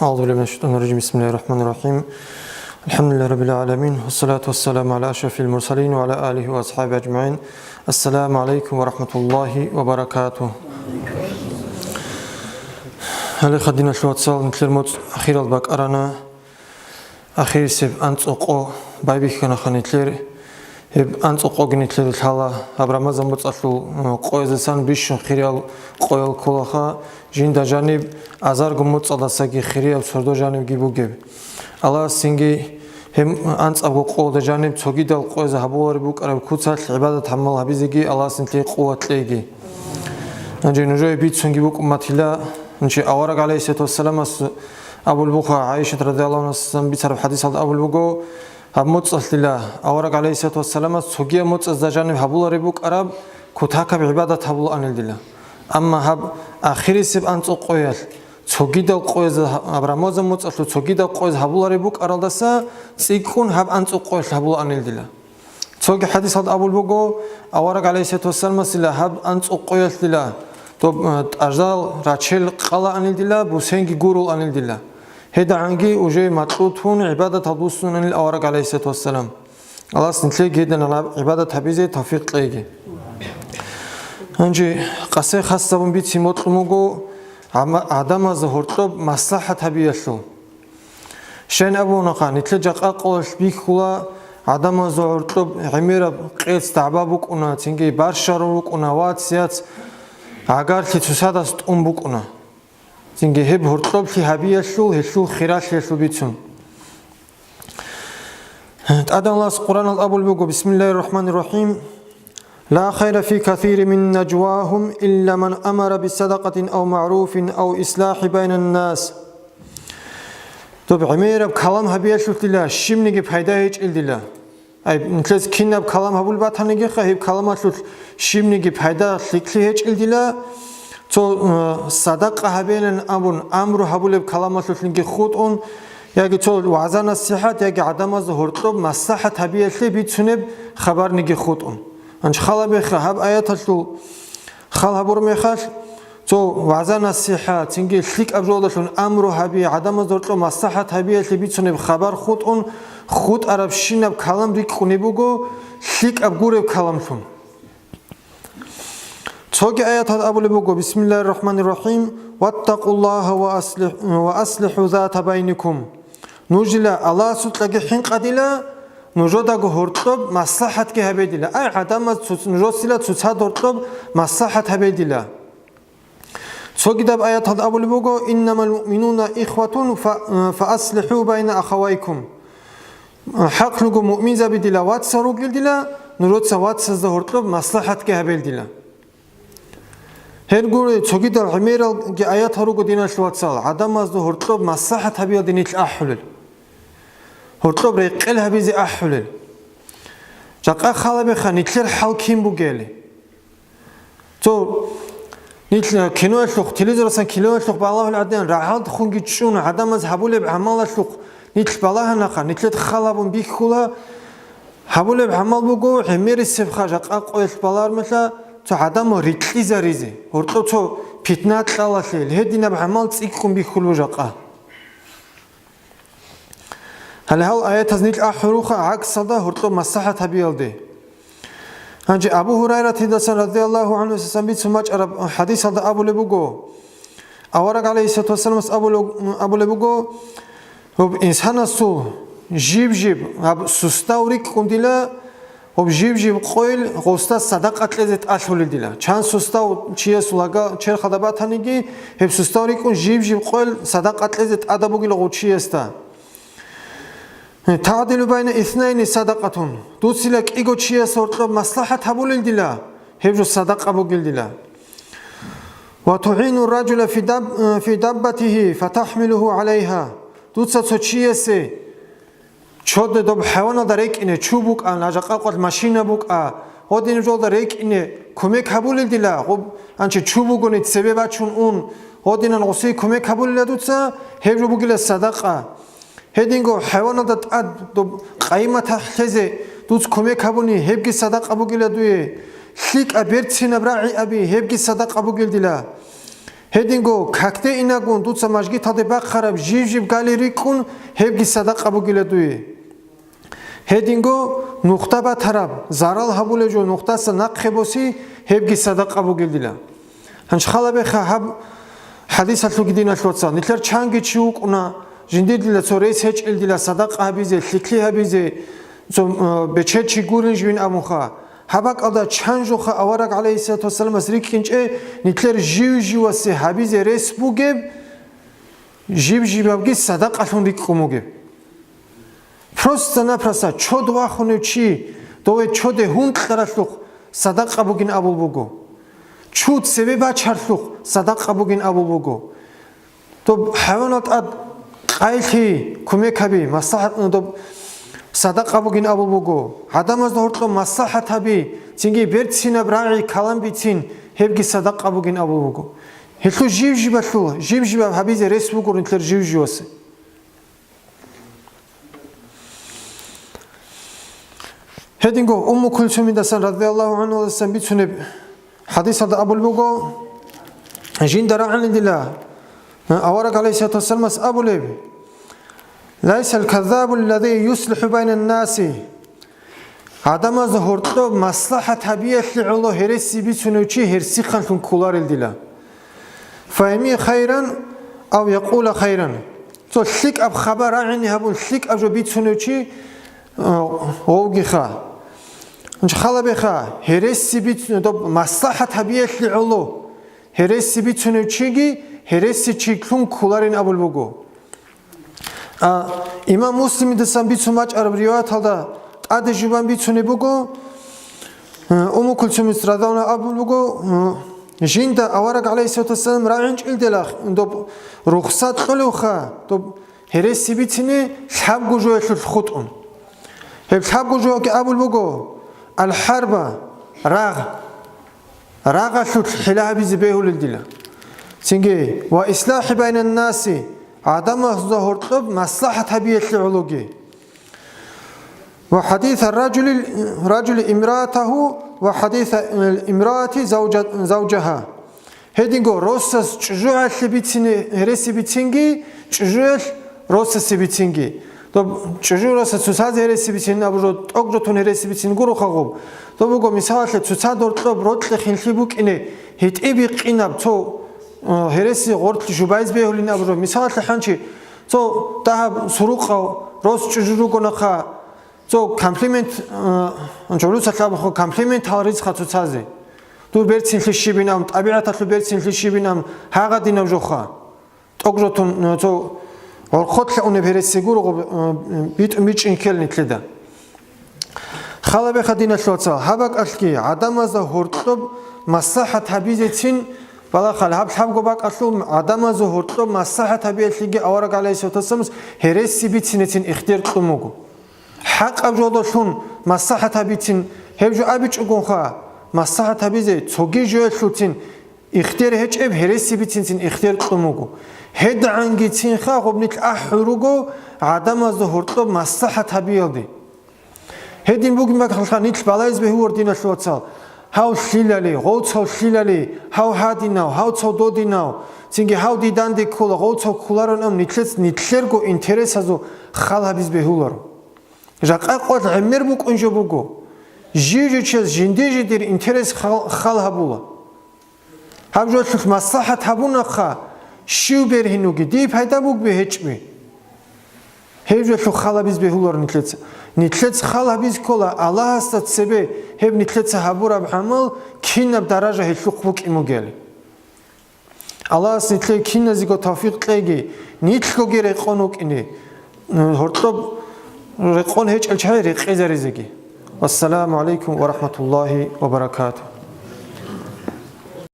أعوذ بالله من الشيطان الرجيم بسم الله الرحمن الرحيم الحمد لله رب العالمين والصلاة والسلام على أشرف المرسلين وعلى آله وأصحابه أجمعين السلام عليكم ورحمة الله وبركاته هل خدنا شو اتصال مثل الموت أخير الباك أرانا أخير سب أنت أقو بايبيك كنا خنيتلر هب أنت أقو جنيتلر الحلا أبرام زمبت أصلو قويزسان بيش خيرال قويل كلها جين دجانب أزار قمت على ساقي خيرال سردو جانب جيبو جيب الله سينجي هم أنت أقو قو دجانب توجي دال قويز هبوار بوك أرب كوتسات عبادة حمل هبيزجي الله سنتلي قوة تلاقي نجي نجوي بيت سنجي بوك أمتلا نجي أورق عليه الصلاة والسلام أبو البخا عائشة رضي الله عنها بيتر حديث أبو البخا هموت الله أورق عليه الصلاة والسلام توجي موت دجانب هبوار بوك أرب كوتاك بعبادة هبول أن الدلا أما هب آخر سب أنت قويل توجي دال قويز أبراموز موت أصله توجي دال قويز هبول بوك أرد سا سيكون هب أنت قويل هبول أن الدلا توجي حديث أبو البخا أورق عليه الصلاة والسلام سلا هب أنت قويل دلا طب أجزال راتشل قلا أن الدلا بوسينجي جورول أن الدلا هذا عنجي وجاي مطلوبون عبادة هدوسون أن الأورق عليه الصلاة والسلام الله سنتلي جدا عبادة حبيزة توفيق تلاقي عنجي قصة خاصة بيت سيموت لموجو عدم ظهورتب مصلحة حبيشلو شين أبو نقان يتلجق أقوى بيك كلا عدم ظهورتب عميرة قيس تعبابك أنا تنجي بارشروك أنا وات سيات عقار تتسادست بك أنا تنجي هب هورتب في حبيشلو هشلو خيراش هشلو بيتون أدم الله القرآن الأبو البقو بسم الله الرحمن الرحيم لا خير في كثير من نجواهم إلا من أمر بصدقة أو معروف أو إصلاح بين الناس طب عمير بكلام هبيش الله شمني بهدايج الله أي نتلز كنا بكلام هبول باتنيجي خايب كلامات شمني بهدايج لكليج الله تو صدقة هبين أبون أمر هبول بكلامات لكليج خودون ياجي تو وعزان الصحة ياجي عدم الظهور طب مصلحة هبيش لي بيتسنب خبر نيجي خودون أنش خلا بخ هب آيات الشو خلا هبور مخاش تو وعزان الصحة تنجي شليك أبجودشون أمره هبي عدم الظهور مصلحة هبي اللي بيتسنب خبر خودون خود عرب شين بكلام ريك خنيبوجو شليك أبجور بكلامشون توجي آيات أبو لبوجو بسم الله الرحمن الرحيم واتقوا الله وأصلحوا ذات بينكم نوجلا الله سطلق حين قديلا نجودا هورتب مصلحة كهبيدلا أي عدم نجوسيلا تسعد هورتب مصلحة هبيدلا سوغدب آيات هذا أبو لبوغو إنما المؤمنون إخوة فأصلحوا بين أخويكم حق لغو مؤمن زبيدلا واتسروغ لدلا نجوتسا واتسز هورتب مصلحة كهبيدلا هرغوري سوغدب عمير آيات هروغو دينا شواتسال عدم هورتب مصلحة هبيدين الأحلل هرتوب ريقل هبيزي أحلل جاقا خالبي نتلر حال كيم بوغيلي تو نتلر كينو أشلوخ تليزورسان كيلو أشلوخ بالله العدين راحال تخونجي تشون عدم از هبولي بعمال أشلوخ نتل بالله نقا نتلر خالبون بيكولا هبولي بعمال بوغو عميري سبخا جاقا قويش بالله مثلا تو عدم ريتلي زاريزي هرتوب تو بيتنات لالاشي الهدينا بعمال تسيكم بيكولو جاقا هل آيات هذنيك أحروخا عكس صدا هرتو مصلحة هبيلدي هنجي أبو هريرة تدسن رضي الله عنه سنبيت سماج حديث هذا أبو لبوغو أورق عليه الصلاة والسلام أبو لبوغو هو إنسان السو جيب هب سستاوريك كندلا هو جيب قويل غوستا صدقة لزت أشهر دلا چند سستاو چیه سولاگا چهر خدابات هنگی هب سستاوريك كن جيب قويل صدقة لزت أدبوگی لغو چیه استا تعدل بين اثنين صدقة دوسيلك إيجو تشيا صورت مصلحة هبول الدلا هبجو صدقة بوجل دلا وتعين الرجل في دبته فتحمله عليها دوتسا تشيا سي شود دب حيوان دريك إنه شوبك أن أجاق قد ماشينا بوك هودين جو دريك إنه كمك هبول الدلا غب أنش شوبك ونت سببات شون أون هودين الغسي كمك هبول الدلا دوتسا هبجو بوجل الصدقة هدينغو حيوانات دو قيمة حزة دوس كمك هبوني هبكي صدق أبو جل دوي شيك أبيرت سين براعي أبي هبكي صدق أبو جل دلا Hedingo kakte inagun tutsa majgi tade bakharab jiv galerikun hebgi sadaqa bugiledui. Hedingo nuqtaba tarab zaral habulejo nuqtasa naqkhebosi hebgi sadaqa bugildila. Hanshkhalabe khab hadis atlugidina tlotsa nitler changi chiuquna jindidila tsores hechildila sadaqa habize likli habize bechechi gurin jvin amukha habak alda chanjoxa avarak alayhissalatu wassalam rikinche nitler jivase habize resbugeb jivabgi sadaqa tlundikqumugeb prosta chodwa khunuchi dove chode hun qarasluq sadaqa bugin abulbugo chud sebeba charluq sadaqa bugin abulbugo to hayvanat ad qayli kumekabi maslahat to sadaqa bugin abulbugo adamaz hortlo maslahatabi cingi bertsina bra'i kalambitsin hebgi sadaqa bugin abulbugo helu jivjiba habize resbugur intler jivjose hedingo ummu kulsum dasan radhiyallahu anha dasan bitsuneb hadisada abulbugo jindara anidillah avarak alayhissalatu wassalam abuleb ليس الكذاب الذي يصلح بين الناس عدم ظهورته مصلحة طبيعة الله هرسي بيتونوچي هرسي خلفن كولار الدلا فهمي خيرا أو يقول خيرا تو شلك أب خبر عني هبون شلك أجو بيتونوچي أوجي خا إنش خلا بخا هرسي بيتونو مصلحة طبيعة الله هرسي بيتونوچي هرسي چيكلون كولارين أبو البوغو имам муслим дасан бицумач араб риваят алда аде жубан бицуне буго уму кулсумис радавна абул буго жинда аварак алейхиссалату вассалам раинч илделах до рухсат хулуха до хереси бицне шаб гужо эшлу хутун хеб шаб гужо ки абул буго ал харба рага шу хилаби збехул илдила синге ва ислах байнан наси عدم ظهورته مصلحة طبيعة العلوجي وحديث الرجل امرأته وحديث الامرأة زوجها هدينغو روسس چجوع لبيتيني هرسي بيتينغي چجوع روسس بيتينغي تو چجوع روسس سوساز هرسي بيتين ابرو اوغرتون هرسي بيتين گورو خاغوب تو بگو مثال سوسا دورتلو بروتل خنخيبوك اني هيتيبي قيناب تو هرسي غورت جوبايز بيهولين ابرو مثال حنچي تو تا سروق روس چجورو گنخا تو كومپليمنت انجولو ساتلاب خو كومپليمنت تاريز خاطو تازي دور برتين لشي بينام طبيعتاتلو برتين لشي بينام هاغا دينام جوخا اوغروتون تو ورخوت لونه برسي گورو بيت ميچين كلنيتلدا خالبه خدينا شوتسا هابك اشكي عدمازا هورتوب مصلحه حبيزتين بالا خالحب حبگو باق اصلو عدمازا هورتوب مصلحه طبيعتليگي اورا عليهسوتسمس هرسي بيتينتين اختيار قموگو حق ابجودошун مصلحه طبيعتين هبجو ابيچگونخا مصلحه طبيعي цоги жөөлүтин اختيار هچب هرسي بيتينتين اختيار قموگو هد ангитин خا гобнит ахруго عدمازا هورتوب مصلحه طبيعي هدين بوگن باق خالخانيت балайз бехуордина шуатсал how shilali gotso shilali how hadinao how so dodinao singi how didandi kula gotso kularon am nitlergo interesazo khalhabis behulor jaqaqot emmer buk unjobugo jijuches jindejidir interes khalhabula habjot maslahat habuna kha shiuber hinugi di payda buk behechmi hebjot khalhabis behulor nitlets khalhabis kola Allah hastat sebe heb nitlets haburab hamal kinab daraja helluqbuk imugeli Allah nitle kinazigo tawfiq qegi nitlo gere qonukini hortob reqon hech elchhay reqezarizegi wassalamu alaykum wa rahmatullahi wa barakatuh